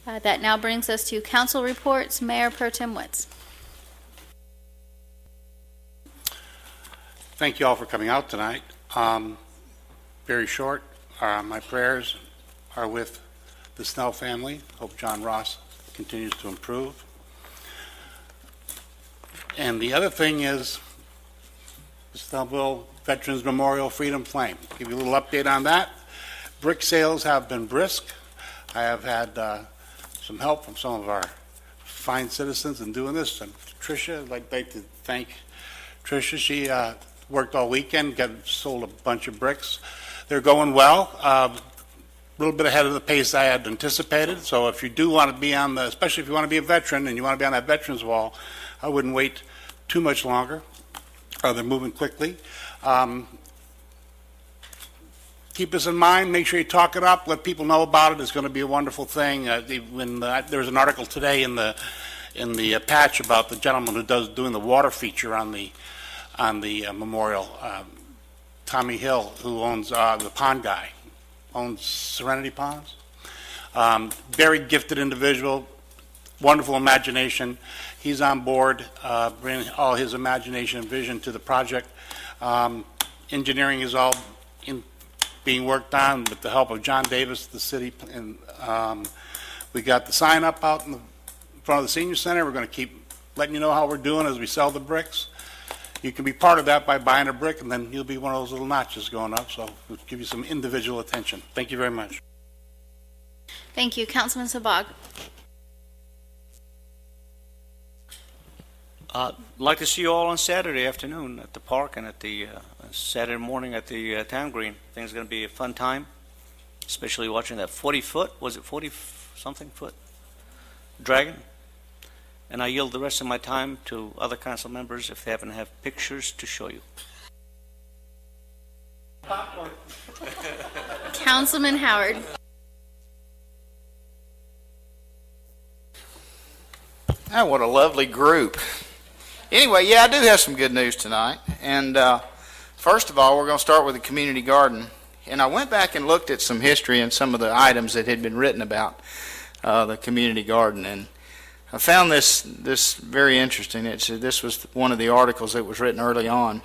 That now brings us to council reports. Mayor Pro Tem Witz. Thank you all for coming out tonight. Very short. My prayers are with the Snell family. Hope John Ross continues to improve. And the other thing is the Snellville Veterans Memorial Freedom Flame. Give you a little update on that. Brick sales have been brisk. I have had some help from some of our fine citizens in doing this. And Tricia, I'd like to thank Tricia. She worked all weekend, sold a bunch of bricks. They're going well. A little bit ahead of the pace I had anticipated. So if you do want to be on the, especially if you want to be a veteran and you want to be on that veterans wall, I wouldn't wait too much longer. They're moving quickly. Keep this in mind. Make sure you talk it up. Let people know about it. It's going to be a wonderful thing. There was an article today in the patch about the gentleman who doing the water feature on the memorial, Tommy Hill, who owns the pond guy, owns Serenity Ponds. Very gifted individual, wonderful imagination. He's on board, bringing all his imagination and vision to the project. Engineering is all being worked on with the help of John Davis, the city, and we got the sign up out in front of the senior center. We're going to keep letting you know how we're doing as we sell the bricks. You can be part of that by buying a brick, and then you'll be one of those little notches going up, so we'll give you some individual attention. Thank you very much. Thank you. Councilman Sabag. I'd like to see you all on Saturday afternoon at the park and at the Saturday morning at the town green. I think it's going to be a fun time, especially watching that 40-foot, was it 40-something foot dragon? And I yield the rest of my time to other council members if they happen to have pictures to show you. Councilman Howard. Oh, what a lovely group. Anyway, yeah, I do have some good news tonight. And first of all, we're going to start with the community garden. And I went back and looked at some history and some of the items that had been written about the community garden. And I found this very interesting. This was one of the articles that was written early on.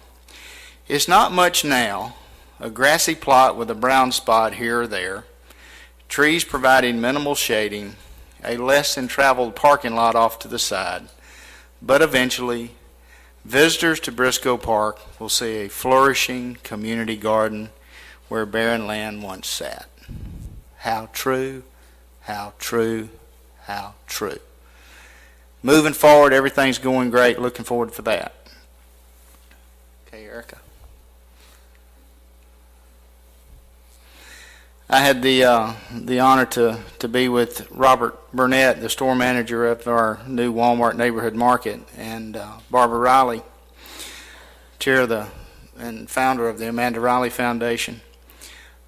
It's not much now, a grassy plot with a brown spot here or there, trees providing minimal shading, a less than traveled parking lot off to the side. But eventually, visitors to Briscoe Park will see a flourishing community garden where barren land once sat. How true, how true, how true. Moving forward, everything's going great. Looking forward for that. Okay, Erica. I had the honor to be with Robert Burnett, the store manager of our new Walmart neighborhood market, and Barbara Riley, chair of and founder of the Amanda Riley Foundation.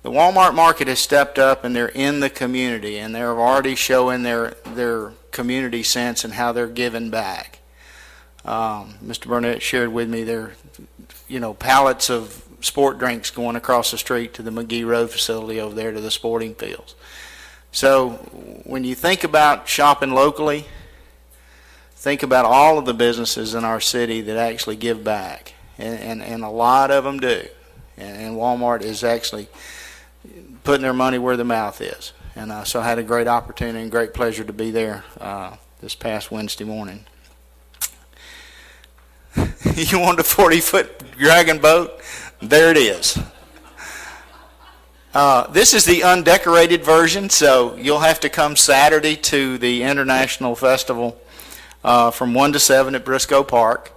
The Walmart market has stepped up, and they're in the community, and they're already showing their community sense and how they're giving back. Mr. Burnett shared with me their, pallets of sport drinks going across the street to the McGee Road facility over there to the sporting fields. So when you think about shopping locally, think about all of the businesses in our city that actually give back, and a lot of them do. And Walmart is actually putting their money where the mouth is. And so I had a great opportunity and great pleasure to be there this past Wednesday morning. You want a 40-foot dragon boat? There it is. This is the undecorated version, so you'll have to come Saturday to the International Festival from 1 to 7 at Briscoe Park.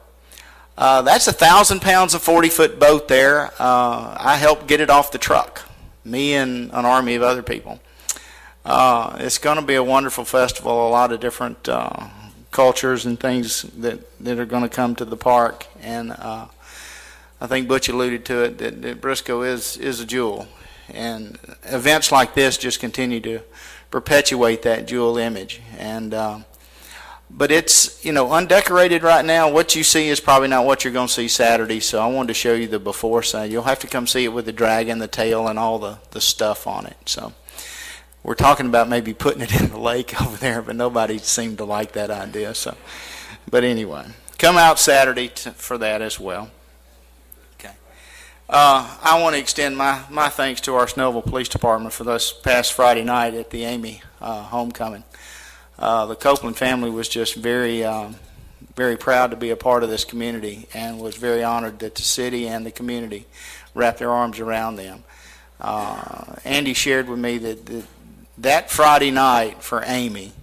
That's 1,000 pounds of 40-foot boat there. I helped get it off the truck, me and an army of other people. It's going to be a wonderful festival, a lot of different cultures and things that are going to come to the park. And I think Butch alluded to it, that Briscoe is a jewel. And events like this just continue to perpetuate that jewel image. And but it's, undecorated right now. What you see is probably not what you're going to see Saturday, so I wanted to show you the before side. You'll have to come see it with the dragon, the tail, and all the stuff on it. So we're talking about maybe putting it in the lake over there, but nobody seemed to like that idea. So, but anyway, come out Saturday for that as well. Okay. I want to extend my thanks to our Snellville Police Department for this past Friday night at the Amy homecoming. The Copeland family was just very proud to be a part of this community and was very honored that the city and the community wrapped their arms around them. Andy shared with me that Friday night for Amy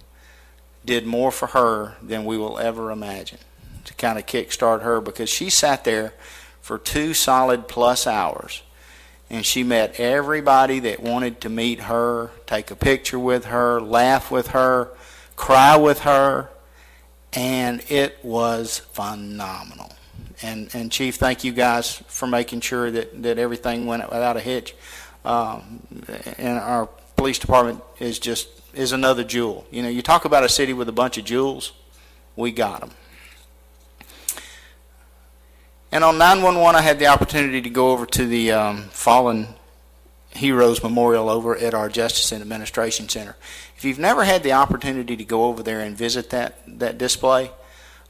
did more for her than we will ever imagine to kind of kickstart her, because she sat there for 2 solid plus hours and she met everybody that wanted to meet her, take a picture with her, laugh with her, cry with her, and it was phenomenal. And Chief, thank you guys for making sure that everything went without a hitch. And our police department is another jewel. You know, you talk about a city with a bunch of jewels, we got them. And on 911, I had the opportunity to go over to the Fallen Heroes Memorial over at our Justice and Administration Center. If you've never had the opportunity to go over there and visit that display,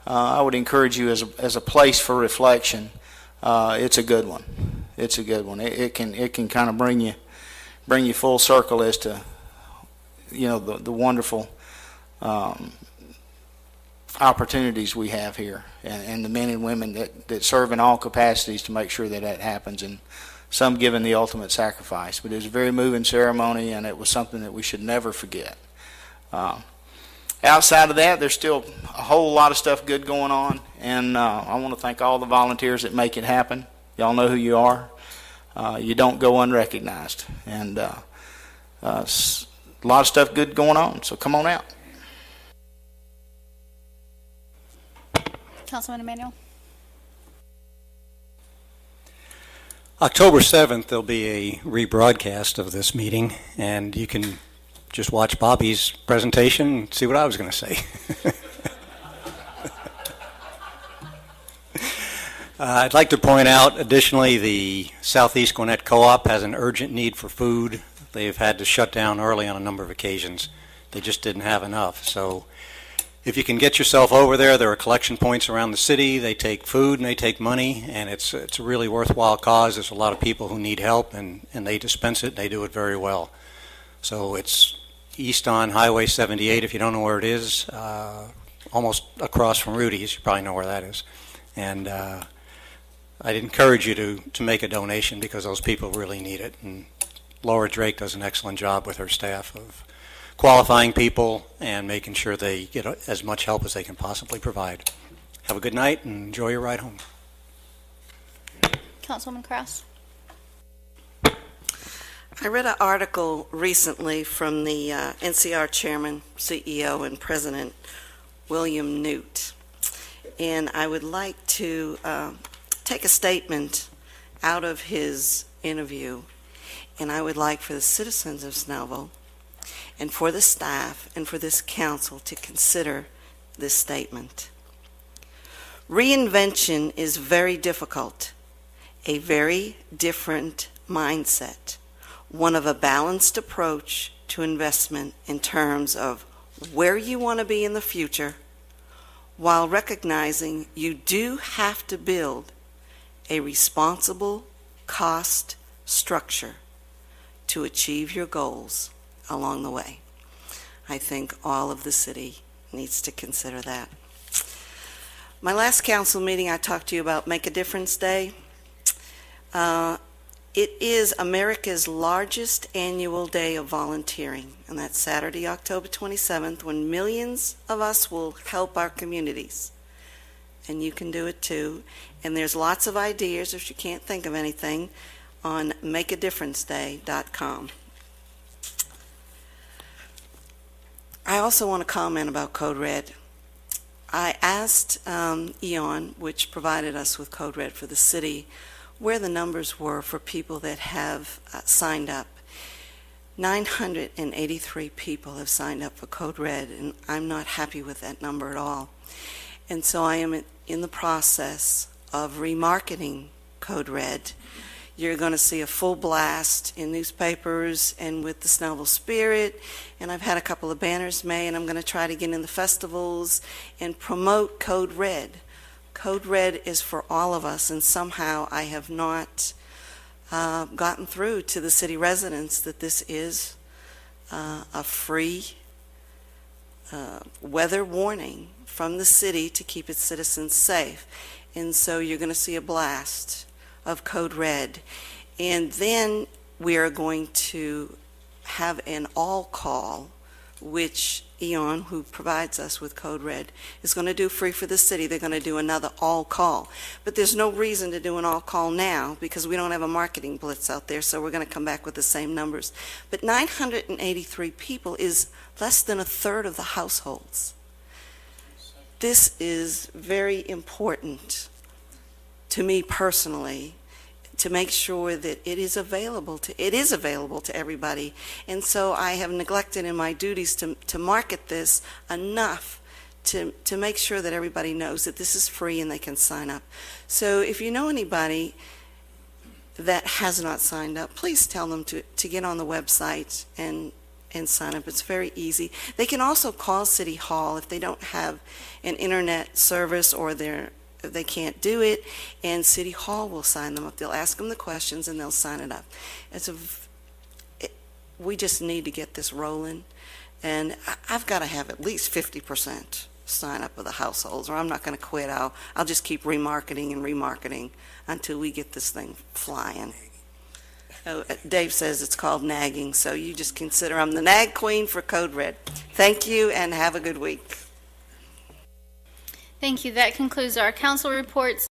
I would encourage you as a place for reflection. It's a good one. It's a good one. It can kind of bring you full circle as to, you know, the wonderful opportunities we have here, and the men and women that serve in all capacities to make sure that happens, and some giving the ultimate sacrifice. But it was a very moving ceremony, and it was something that we should never forget. Outside of that, there's still a whole lot of stuff good going on, and I want to thank all the volunteers that make it happen. Y'all know who you are. You don't go unrecognized, and a lot of stuff good going on, so come on out. Councilman Emanuel. October 7th, there'll be a rebroadcast of this meeting, and you can just watch Bobby's presentation and see what I was going to say. I'd like to point out, additionally, the Southeast Gwinnett Co-op has an urgent need for food. They've had to shut down early on a number of occasions. They just didn't have enough. So if you can get yourself over there, there are collection points around the city. They take food and they take money, and it's a really worthwhile cause. There's a lot of people who need help, and they dispense it. They do it very well. So it's east on Highway 78, if you don't know where it is, almost across from Rudy's. You probably know where that is. And I'd encourage you to make a donation, because those people really need it. And Laura Drake does an excellent job with her staff of qualifying people and making sure they get as much help as they can possibly provide. Have a good night and enjoy your ride home. Councilwoman Kraus. I read an article recently from the NCR chairman, CEO, and president, William Newt. And I would like to take a statement out of his interview, and I would like for the citizens of Snellville and for the staff and for this council to consider this statement. Reinvention is very difficult, a very different mindset, one of a balanced approach to investment in terms of where you want to be in the future, while recognizing you do have to build a responsible cost structure to achieve your goals along the way. I think all of the city needs to consider that. My last council meeting, I talked to you about Make a Difference Day. It is America's largest annual day of volunteering, and that's Saturday, October 27th, when millions of us will help our communities. And you can do it too. And there's lots of ideas, if you can't think of anything, on makeadifferenceday.com. I also want to comment about Code Red. I asked Eon, which provided us with Code Red for the city, where the numbers were for people that have signed up. 983 people have signed up for Code Red, and I'm not happy with that number at all. And so I am in the process of remarketing Code Red. You're going to see a full blast in newspapers and with the Snellville Spirit. And I've had a couple of banners made, and I'm going to try to get in the festivals and promote Code Red. Code Red is for all of us, and somehow I have not gotten through to the city residents that this is a free weather warning from the city to keep its citizens safe. And so you're going to see a blast of Code Red. And then we are going to have an all call, which Eon, who provides us with Code Red, is going to do free for the city. They're going to do another all call. But there's no reason to do an all call now because we don't have a marketing blitz out there, so we're going to come back with the same numbers. But 983 people is less than a third of the households. This is very important to me personally, to make sure that it is available to everybody. And so I have neglected in my duties to market this enough to make sure that everybody knows that this is free and they can sign up. So if you know anybody that has not signed up, please tell them to get on the website and sign up. It's very easy. They can also call City Hall if they don't have an internet service or they can't do it, and City Hall will sign them up. They'll ask them the questions and they'll sign it up. We just need to get this rolling, and I've got to have at least 50% sign up of the households, or I'm not going to quit. I'll just keep remarketing and remarketing until we get this thing flying. Dave says it's called nagging, so you just consider I'm the nag queen for Code Red. Thank you, and have a good week. Thank you. That concludes our council reports.